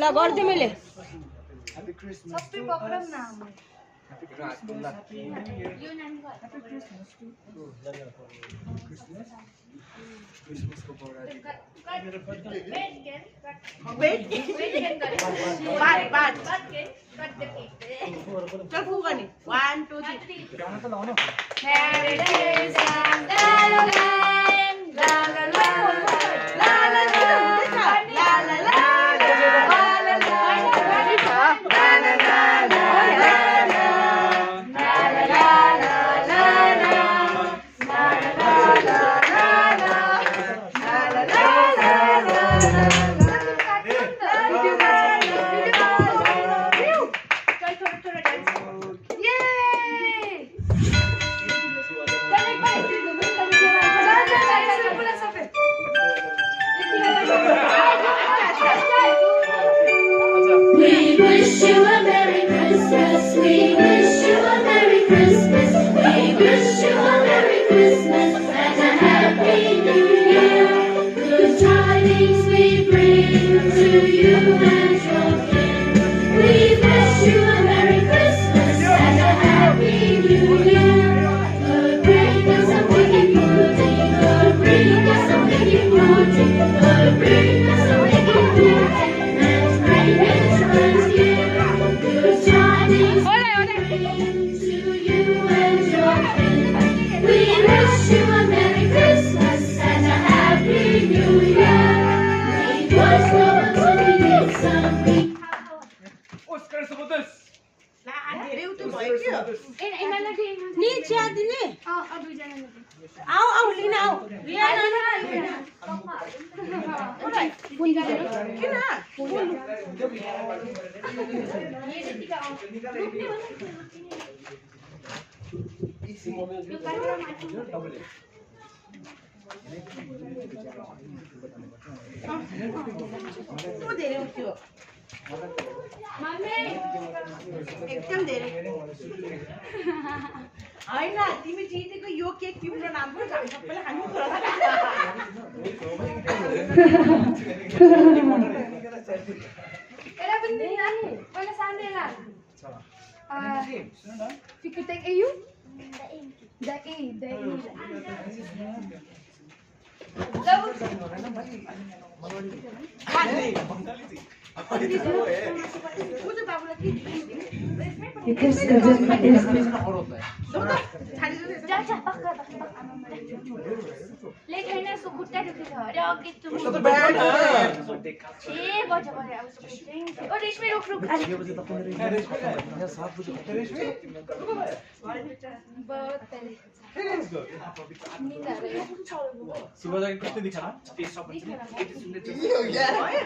ल गर्दै मैले Happy Christmas. सबै पक्रम न Happy Christmas. यो नानीको Happy Christmas to Christmas. Christmas को बड़ा वेट बात चल फुक गर्ने 1 2 3 गाना तो लाओ ना Merry Christmas la la la la la la ला ला ला हुँदैछ ला ला ला एकदम धेरै हैन तिमी जितेको यो केक तिम्रो नाम पनि हामी सबैले खानु पर्छ Era bendina. Wala sana lang. Fikuteng ayu? The A. सुबह जाके कितने दिखा टेस्ट ऑफ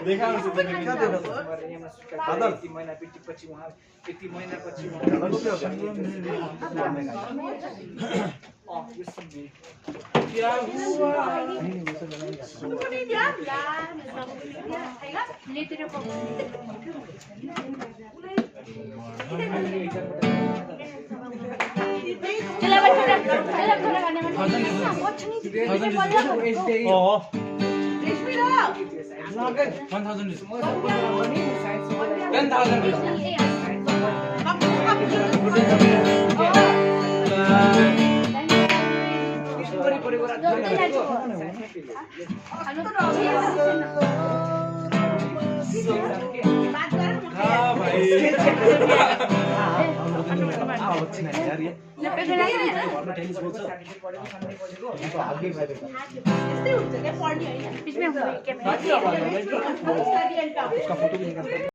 देखा बादल 3 महिना पछि वहाँ 3 महिना पछि क्या हुआ पढ्ने हैन